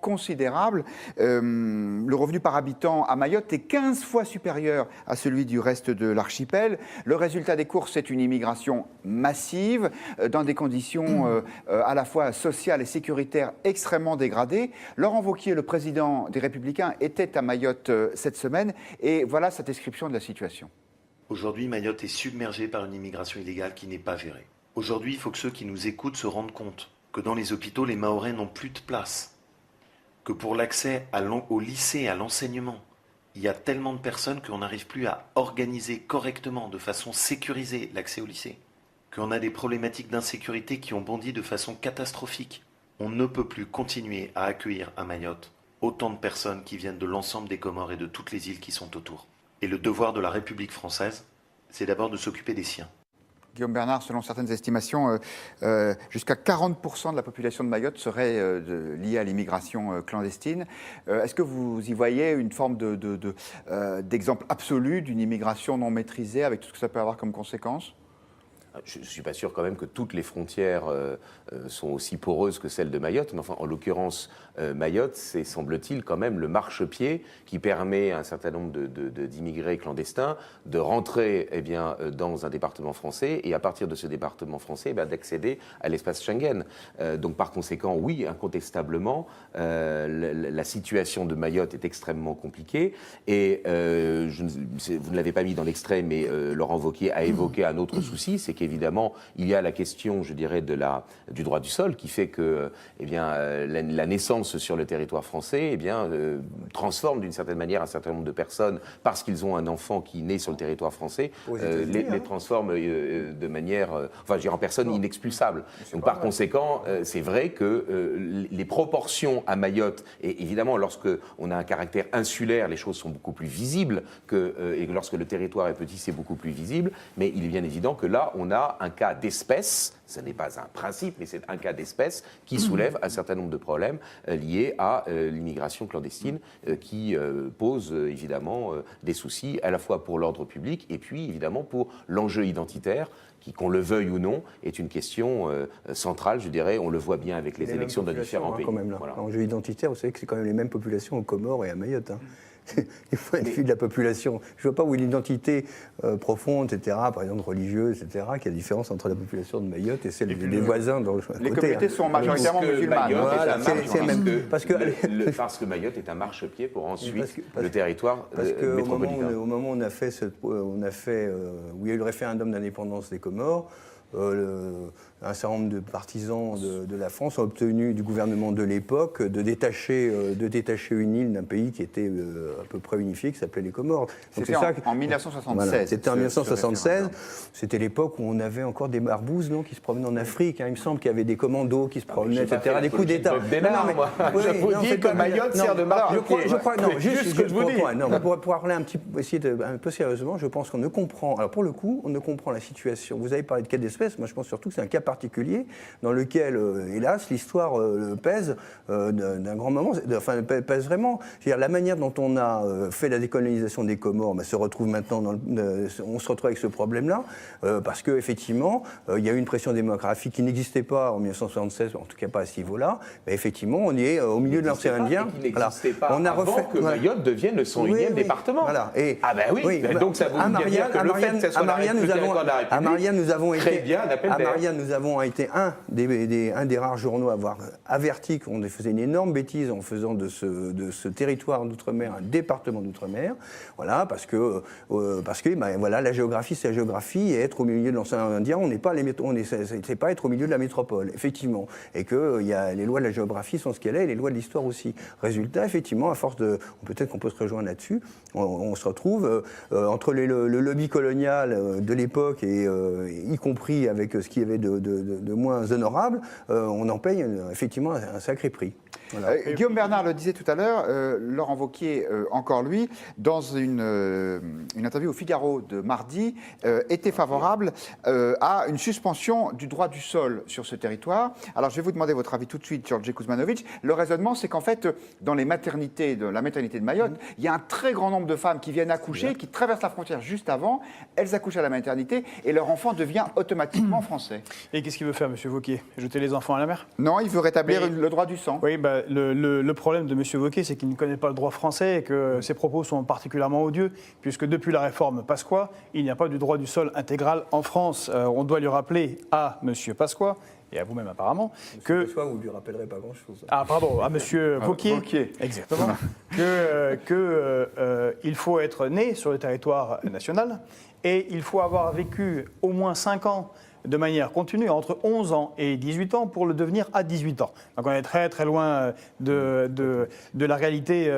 considérable. Le revenu par habitant à Mayotte est 15 fois supérieur à celui du reste de l'archipel. Le résultat des courses, c'est une immigration massive, dans des conditions à la fois sociales et sécuritaires extrêmement dégradées. Laurent Wauquiez, le président des Républicains, était à Mayotte cette semaine, et voilà sa description de la situation. Aujourd'hui, Mayotte est submergée par une immigration illégale qui n'est pas gérée. Aujourd'hui, il faut que ceux qui nous écoutent se rendent compte que dans les hôpitaux, les Mahorais n'ont plus de place. Que pour l'accès au lycée, à l'enseignement, il y a tellement de personnes qu'on n'arrive plus à organiser correctement, de façon sécurisée, l'accès au lycée. Qu'on a des problématiques d'insécurité qui ont bondi de façon catastrophique. On ne peut plus continuer à accueillir à Mayotte autant de personnes qui viennent de l'ensemble des Comores et de toutes les îles qui sont autour. Et le devoir de la République française, c'est d'abord de s'occuper des siens. Guillaume Bernard, selon certaines estimations, jusqu'à 40% de la population de Mayotte serait liée à l'immigration clandestine. Est-ce que vous y voyez une forme d'exemple absolu d'une immigration non maîtrisée, avec tout ce que ça peut avoir comme conséquence ? Je ne suis pas sûr quand même que toutes les frontières sont aussi poreuses que celles de Mayotte, mais enfin, en l'occurrence, Mayotte, c'est, semble-t-il, quand même le marchepied qui permet à un certain nombre d'immigrés clandestins de rentrer dans un département français et à partir de ce département français d'accéder à l'espace Schengen. Donc par conséquent, oui, incontestablement, la situation de Mayotte est extrêmement compliquée et vous ne l'avez pas mis dans l'extrait, mais Laurent Wauquiez a évoqué un autre souci, c'est qu'évidemment, il y a la question, je dirais, du droit du sol qui fait que la naissance sur le territoire français transforme d'une certaine manière un certain nombre de personnes parce qu'ils ont un enfant qui naît sur le territoire français, les transforme de manière, en personnes inexpulsables. Donc par conséquent, c'est vrai que les proportions à Mayotte, et évidemment lorsque on a un caractère insulaire, les choses sont beaucoup plus visibles et lorsque le territoire est petit, c'est beaucoup plus visible, mais il est bien évident que là, on a un cas d'espèce. Ce n'est pas un principe, mais c'est un cas d'espèce qui soulève un certain nombre de problèmes liés à l'immigration clandestine qui pose évidemment des soucis à la fois pour l'ordre public et puis évidemment pour l'enjeu identitaire qui, qu'on le veuille ou non, est une question centrale, je dirais. On le voit bien avec les élections de différents pays. Quand même, là. Voilà. L'enjeu identitaire, vous savez que c'est quand même les mêmes populations aux Comores et à Mayotte. Il faut être de la population. Je ne vois pas où l'identité profonde, etc., par exemple religieuse, etc., qu'il y a une différence entre la population de Mayotte et celle des voisins. Les communautés sont majoritairement musulmanes. Parce que Mayotte est un marchepied pour ensuite le territoire métropolitain. Au moment où on a fait, où il y a eu le référendum d'indépendance des Comores, un certain nombre de partisans de la France ont obtenu du gouvernement de l'époque de détacher une île d'un pays qui était à peu près unifié, qui s'appelait les Comores. C'était en 1976. Voilà, c'était en 1976. C'était l'époque où on avait encore des barbouzes qui se promenaient en Afrique. Il me semble qu'il y avait des commandos qui se promenaient, etc. Des coups d'État. Je vous dis que Mayotte sert de marchepied. Pour parler un peu sérieusement, je pense qu'on ne comprend. Alors pour le coup, on ne comprend la situation. Vous avez parlé de cas d'espèce. Moi, je pense surtout que c'est un cas particulier dans lequel, hélas, l'histoire pèse d'un grand moment, pèse vraiment. C'est-à-dire la manière dont on a fait la décolonisation des Comores se retrouve maintenant, on se retrouve avec ce problème-là, parce qu'effectivement, il y a eu une pression démographique qui n'existait pas en 1976, en tout cas pas à ce niveau-là, mais effectivement, on est au milieu de l'océan Indien. Qui n'existait pas avant que Mayotte devienne le 101e département. Voilà. Donc ça vous dit bien que le fait que ça soit la territoire de la République, à Marianne, nous avons été bien un appel d'air. Nous avons été un des rares journaux à avoir averti qu'on faisait une énorme bêtise en faisant de ce territoire d'outre-mer un département d'outre-mer. Voilà, parce que la géographie, c'est la géographie, et être au milieu de l'océan Indien, c'est pas être au milieu de la métropole, effectivement. Et que les lois de la géographie sont ce qu'elles sont, et les lois de l'histoire aussi. Résultat, effectivement, à force peut-être qu'on peut se rejoindre là-dessus, on se retrouve entre le lobby colonial de l'époque et y compris avec ce qu'il y avait de moins honorable, on en paye effectivement un sacré prix. Voilà. Guillaume Bernard le disait tout à l'heure, Laurent Wauquiez, encore lui, dans une interview au Figaro de mardi, était favorable à une suspension du droit du sol sur ce territoire. Alors je vais vous demander votre avis tout de suite, Georges Kuzmanovic. Le raisonnement, c'est qu'en fait, dans la maternité de Mayotte, il y a un très grand nombre de femmes qui viennent accoucher, qui traversent la frontière juste avant, elles accouchent à la maternité et leur enfant devient automatiquement français. Et qu'est-ce qu'il veut faire, M. Wauquiez? Jeter les enfants à la mer? Non, il veut rétablir le droit du sang. Oui, le problème de M. Wauquiez, c'est qu'il ne connaît pas le droit français et que ses propos sont particulièrement odieux, puisque depuis la réforme Pasqua, il n'y a pas du droit du sol intégral en France. On doit lui rappeler à M. Pasqua, et à vous-même apparemment, que... Soit vous ne lui rappellerez pas grand-chose. Ah, pardon, à M. Wauquiez. Exactement. Il faut être né sur le territoire national et il faut avoir vécu au moins 5 ans de manière continue, entre 11 ans et 18 ans, pour le devenir à 18 ans. Donc on est très très loin de la réalité,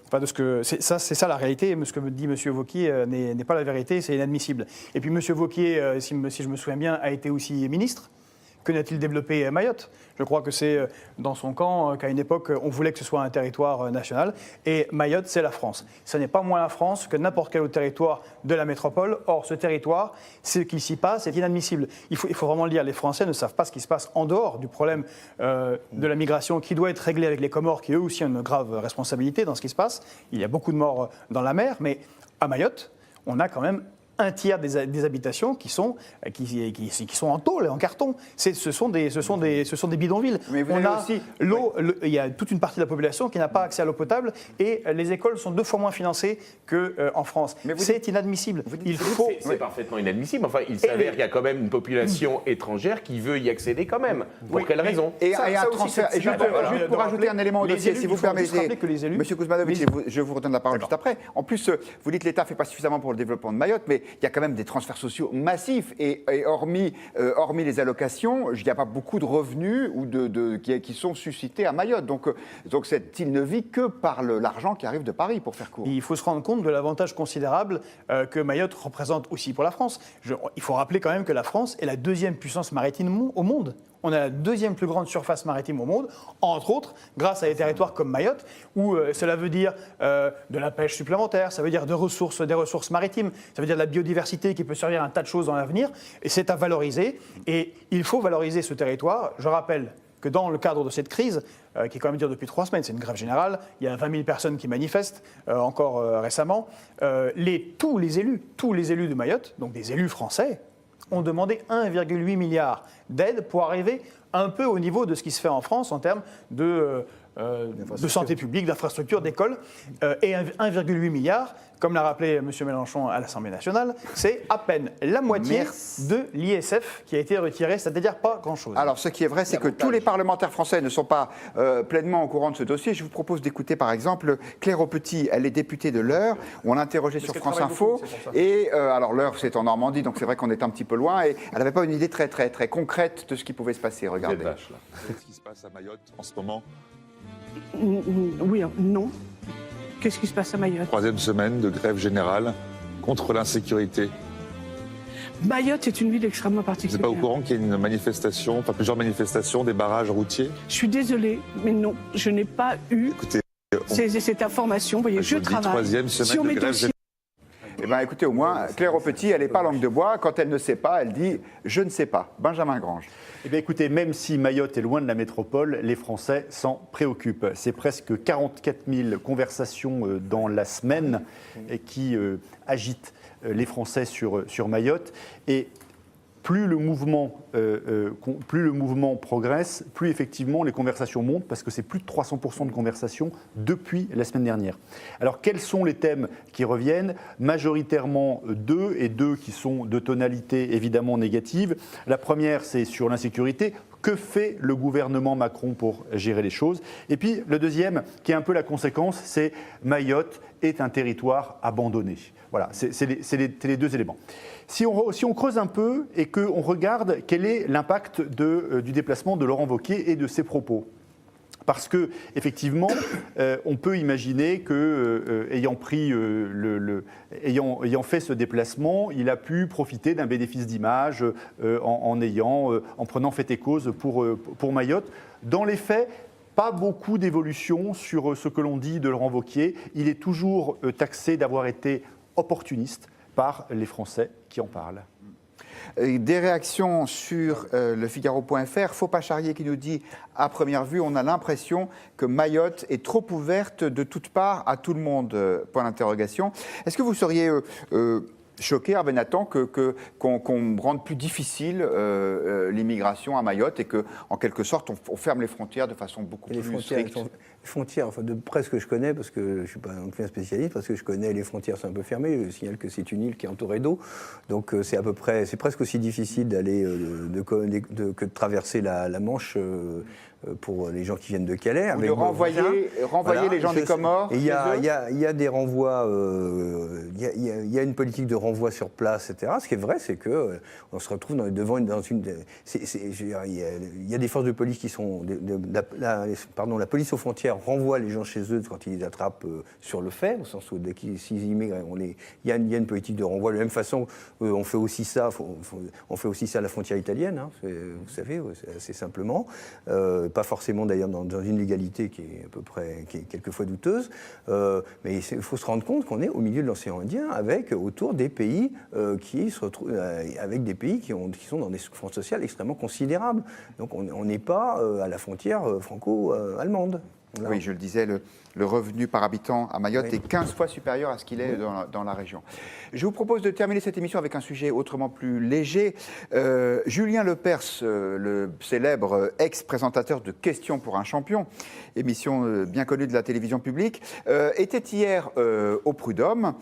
enfin de ce que... C'est ça la réalité, ce que dit M. Wauquiez n'est pas la vérité, c'est inadmissible. Et puis M. Wauquiez, si je me souviens bien, a été aussi ministre. Que n'a-t-il développé Mayotte? Je crois que c'est dans son camp qu'à une époque, on voulait que ce soit un territoire national. Et Mayotte, c'est la France. Ce n'est pas moins la France que n'importe quel autre territoire de la métropole. Or, ce territoire, ce qui s'y passe est inadmissible. Il faut vraiment le dire, les Français ne savent pas ce qui se passe en dehors du problème de la migration qui doit être réglé avec les Comores, qui eux aussi ont une grave responsabilité dans ce qui se passe. Il y a beaucoup de morts dans la mer, mais à Mayotte, on a quand même un tiers des habitations qui sont en tôle, en carton. Ce sont des bidonvilles. Mais vous on avez a aussi... l'eau, il y a toute une partie de la population qui n'a pas accès à l'eau potable et les écoles sont 2 fois moins financées qu'en France. C'est inadmissible. C'est parfaitement inadmissible. Enfin, il s'avère qu'il y a quand même une population étrangère qui veut y accéder quand même. Pour quelle raison? Et un transfert. Juste pour ajouter un élément au dossier, si vous permettez, M. Kuzmanovic, je vous redonne la parole juste après. En plus, vous dites que l'État ne fait pas suffisamment pour le développement de Mayotte, mais il y a quand même des transferts sociaux massifs et hormis les allocations, il n'y a pas beaucoup de revenus qui sont suscités à Mayotte. Donc cette île ne vit que par l'argent qui arrive de Paris, pour faire court. Il faut se rendre compte de l'avantage considérable que Mayotte représente aussi pour la France. Il faut rappeler quand même que la France est la 2e puissance maritime au monde. On a la 2e plus grande surface maritime au monde, entre autres, grâce à des territoires comme Mayotte, où cela veut dire de la pêche supplémentaire, ça veut dire des ressources maritimes, ça veut dire de la biodiversité qui peut servir à un tas de choses dans l'avenir, et c'est à valoriser. Et il faut valoriser ce territoire. Je rappelle que dans le cadre de cette crise, qui quand même dure depuis 3 semaines, c'est une grève générale, il y a 20 000 personnes qui manifestent, encore récemment, tous les élus de Mayotte, donc des élus français, ont demandé 1,8 milliard d'aides pour arriver un peu au niveau de ce qui se fait en France en termes de santé publique, d'infrastructures, d'écoles. Et 1,8 milliard, comme l'a rappelé M. Mélenchon à l'Assemblée nationale, c'est à peine la moitié de l'ISF qui a été retiré, c'est-à-dire pas grand-chose. Alors, ce qui est vrai, c'est que tous les parlementaires français ne sont pas pleinement au courant de ce dossier. Je vous propose d'écouter, par exemple, Claire Aupetit. Elle est députée de l'Eure, où on l'a interrogée sur France Info. Et alors, l'Eure, c'est en Normandie, donc c'est vrai qu'on est un petit peu loin. Et elle n'avait pas une idée très, très, très concrète de ce qui pouvait se passer. Regardez. Qu'est-ce qui se passe à Mayotte en ce moment? Oui, non. Qu'est-ce qui se passe à Mayotte? 3e semaine de grève générale contre l'insécurité. Mayotte est une ville extrêmement Vous particulière. n'êtes pas au courant qu'il y a une manifestation, enfin plusieurs manifestations, des barrages routiers? Je suis désolée, mais non, je n'ai pas eu Écoutez, cette information. Vous voyez, je travaille 3e semaine sur de mes grève dossiers. Eh bien, écoutez, au moins, Claire Aupetit, elle n'est pas langue de bois. Quand elle ne sait pas, elle dit « je ne sais pas ». Benjamin Grange. Eh bien, écoutez, même si Mayotte est loin de la métropole, les Français s'en préoccupent. C'est presque 44 000 conversations dans la semaine qui agitent les Français sur Mayotte. Et plus le mouvement progresse, plus effectivement les conversations montent, parce que c'est plus de 300% de conversations depuis la semaine dernière. Alors quels sont les thèmes qui reviennent? Majoritairement 2, et 2 qui sont de tonalité évidemment négative. La première, c'est sur l'insécurité. Que fait le gouvernement Macron pour gérer les choses? Et puis le deuxième, qui est un peu la conséquence, c'est Mayotte est un territoire abandonné. Voilà, c'est les 2 éléments. Si on creuse un peu et qu'on regarde quel est l'impact du déplacement de Laurent Wauquiez et de ses propos, parce que effectivement, on peut imaginer que, ayant fait ce déplacement, il a pu profiter d'un bénéfice d'image en prenant fait et cause pour Mayotte. Dans les faits, pas beaucoup d'évolution sur ce que l'on dit de Laurent Wauquiez. Il est toujours taxé d'avoir été opportuniste par les Français qui en parlent. Des réactions sur le Figaro.fr. Faux pas charrier qui nous dit, à première vue, on a l'impression que Mayotte est trop ouverte de toutes parts à tout le monde. Point d'interrogation. Est-ce que vous seriez choqué, Hervé Nathan, qu'on rende plus difficile l'immigration à Mayotte et qu'en quelque sorte, on ferme les frontières de façon beaucoup Et les plus frontières, stricte. les frontières, enfin, de près ce que je connais, parce que je ne suis pas non plus un spécialiste, parce que je connais les frontières sont un peu fermées. Je signale que c'est une île qui est entourée d'eau, donc c'est à peu près, c'est presque aussi difficile d'aller que de traverser la Manche. Pour les gens qui viennent de Calais. Ou de renvoyer les gens des Comores. Et il y, chez eux. y a des renvois, il y a une politique de renvoi sur place, etc. Ce qui est vrai, c'est que on se retrouve il y a des forces de police qui sont, la police aux frontières renvoie les gens chez eux quand ils les attrapent sur le fait, au sens où dès s'ils immigrent, il y a une politique de renvoi. De la même façon, on fait aussi ça, on fait aussi ça à la frontière italienne, hein, vous savez, assez simplement. Pas forcément d'ailleurs dans une légalité qui est à peu près, qui est quelquefois douteuse, mais il faut se rendre compte qu'on est au milieu de l'océan Indien, avec autour des pays qui se retrouvent, avec des pays qui sont dans des souffrances sociales extrêmement considérables. Donc on n'est pas à la frontière franco-allemande. Voilà. Oui, je le disais, le revenu par habitant à Mayotte Oui. est 15 fois supérieur à ce qu'il est dans la région. Je vous propose de terminer cette émission avec un sujet autrement plus léger. Julien Lepers, le célèbre ex-présentateur de Questions pour un champion, émission bien connue de la télévision publique, était hier au Prud'homme